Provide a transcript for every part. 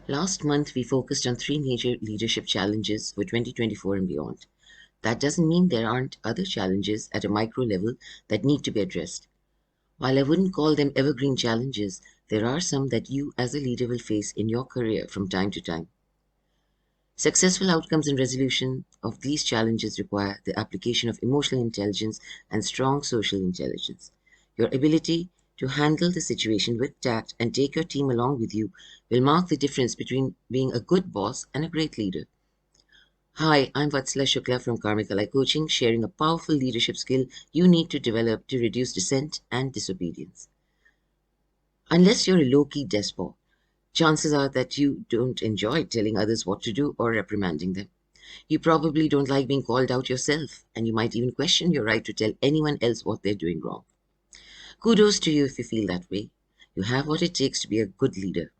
Last month, we focused on three major leadership challenges for 2024 and beyond. That doesn't mean there aren't other challenges at a micro level that need to be addressed. While I wouldn't call them evergreen challenges, there are some that you as a leader will face in your career from time to time. Successful outcomes and resolution of these challenges require the application of emotional intelligence and strong social intelligence. Your ability to handle the situation with tact and take your team along with you will mark the difference between being a good boss and a great leader. Hi, I'm Vatsala Shukla from Karmic Coaching, sharing a powerful leadership skill you need to develop to reduce dissent and disobedience. Unless you're a low-key despot, chances are that you don't enjoy telling others what to do or reprimanding them. You probably don't like being called out yourself, and you might even question your right to tell anyone else what they're doing wrong. Kudos to you if you feel that way. You have what it takes to be a good leader.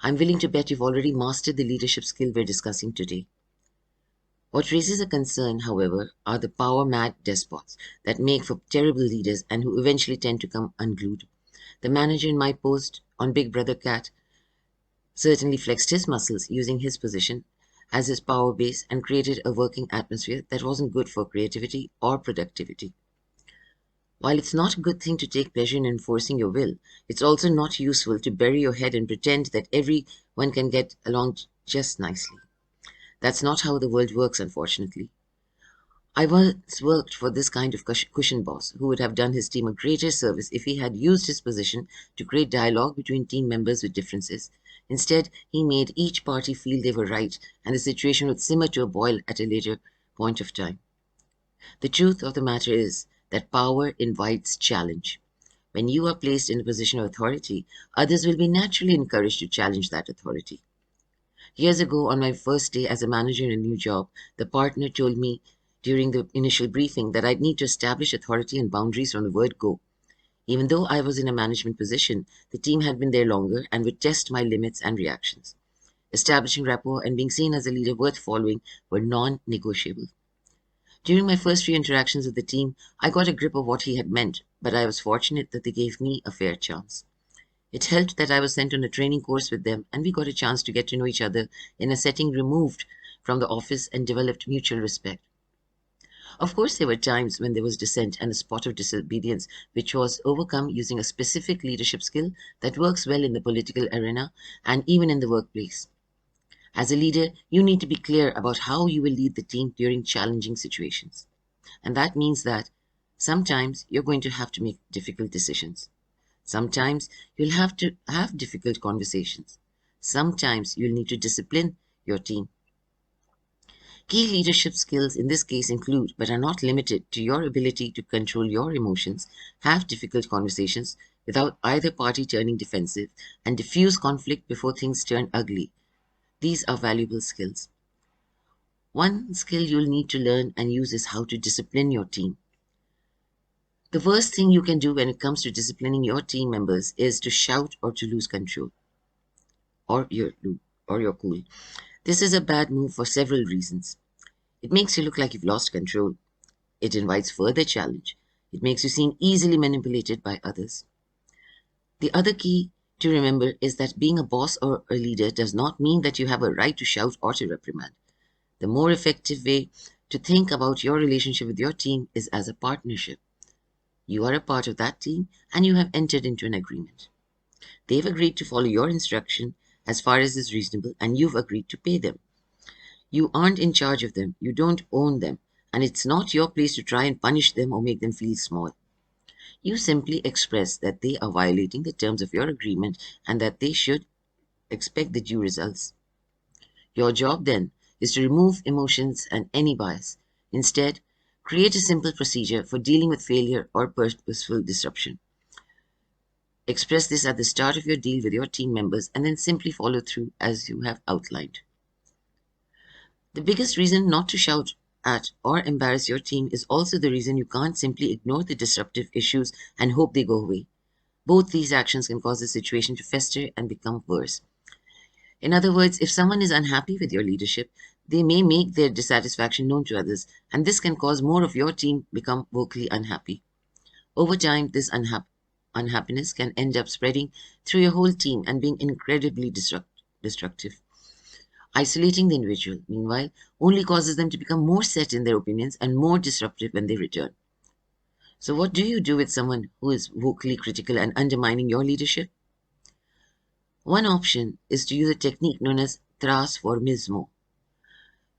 I'm willing to bet you've already mastered the leadership skill we're discussing today. What raises a concern, however, are the power-mad despots that make for terrible leaders and who eventually tend to come unglued. The manager in my post on Big Brother Cat certainly flexed his muscles using his position as his power base and created a working atmosphere that wasn't good for creativity or productivity. While it's not a good thing to take pleasure in enforcing your will, it's also not useful to bury your head and pretend that everyone can get along just nicely. That's not how the world works, unfortunately. I once worked for this kind of cushion boss who would have done his team a greater service if he had used his position to create dialogue between team members with differences. Instead, he made each party feel they were right, and the situation would simmer to a boil at a later point of time. The truth of the matter is that power invites challenge. When you are placed in a position of authority, others will be naturally encouraged to challenge that authority. Years ago, on my first day as a manager in a new job, the partner told me during the initial briefing that I'd need to establish authority and boundaries from the word go. Even though I was in a management position, the team had been there longer and would test my limits and reactions. Establishing rapport and being seen as a leader worth following were non-negotiable. During my first few interactions with the team, I got a grip of what he had meant, but I was fortunate that they gave me a fair chance. It helped that I was sent on a training course with them, and we got a chance to get to know each other in a setting removed from the office and developed mutual respect. Of course, there were times when there was dissent and a spot of disobedience, which was overcome using a specific leadership skill that works well in the political arena and even in the workplace. As a leader, you need to be clear about how you will lead the team during challenging situations. And that means that sometimes you're going to have to make difficult decisions. Sometimes you'll have to have difficult conversations. Sometimes you'll need to discipline your team. Key leadership skills in this case include, but are not limited to, your ability to control your emotions, have difficult conversations without either party turning defensive, and diffuse conflict before things turn ugly. These are valuable skills. One skill you'll need to learn and use is how to discipline your team. The worst thing you can do when it comes to disciplining your team members is to shout or to lose control. Or you're cool. This is a bad move for several reasons. It makes you look like you've lost control. It invites further challenge. It makes you seem easily manipulated by others. The other key to remember is that being a boss or a leader does not mean that you have a right to shout or to reprimand. The more effective way to think about your relationship with your team is as a partnership. You are a part of that team and you have entered into an agreement. They've agreed to follow your instruction as far as is reasonable, and you've agreed to pay them. You aren't in charge of them, you don't own them, and it's not your place to try and punish them or make them feel small. You simply express that they are violating the terms of your agreement and that they should expect the due results. Your job then is to remove emotions and any bias. Instead, create a simple procedure for dealing with failure or purposeful disruption. Express this at the start of your deal with your team members and then simply follow through as you have outlined. The biggest reason not to shout at or embarrass your team is also the reason you can't simply ignore the disruptive issues and hope they go away. Both these actions can cause the situation to fester and become worse. In other words, if someone is unhappy with your leadership, they may make their dissatisfaction known to others, and this can cause more of your team become vocally unhappy. Over time, this unhappiness can end up spreading through your whole team and being incredibly destructive. Isolating the individual, meanwhile, only causes them to become more set in their opinions and more disruptive when they return. So, what do you do with someone who is vocally critical and undermining your leadership? One option is to use a technique known as transformismo.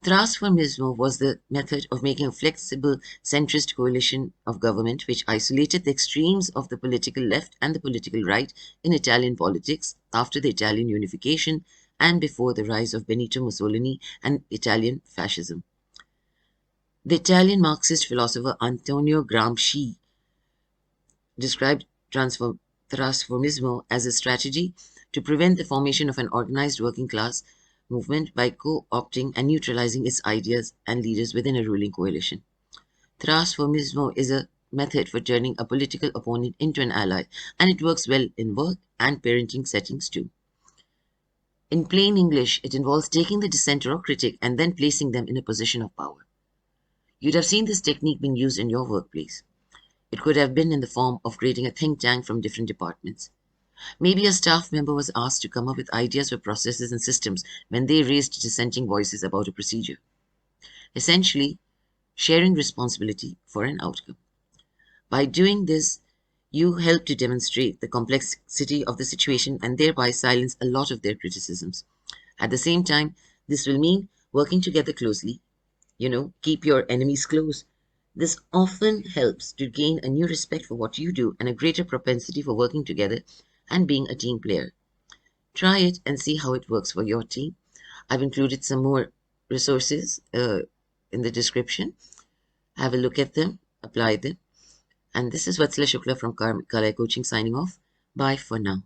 Transformismo was the method of making a flexible centrist coalition of government which isolated the extremes of the political left and the political right in Italian politics after the Italian unification and before the rise of Benito Mussolini and Italian fascism. The Italian Marxist philosopher Antonio Gramsci described transformismo as a strategy to prevent the formation of an organized working class movement by co-opting and neutralizing its ideas and leaders within a ruling coalition. Transformismo is a method for turning a political opponent into an ally, and it works well in work and parenting settings too. In plain English, it involves taking the dissenter or critic and then placing them in a position of power. You'd have seen this technique being used in your workplace. It could have been in the form of creating a think tank from different departments. Maybe a staff member was asked to come up with ideas for processes and systems when they raised dissenting voices about a procedure. Essentially, sharing responsibility for an outcome. By doing this, you help to demonstrate the complexity of the situation and thereby silence a lot of their criticisms. At the same time, this will mean working together closely. Keep your enemies close. This often helps to gain a new respect for what you do and a greater propensity for working together and being a team player. Try it and see how it works for your team. I've included some more resources in the description. Have a look at them, apply them. And this is Vatsala Shukla from Karmic Coaching signing off. Bye for now.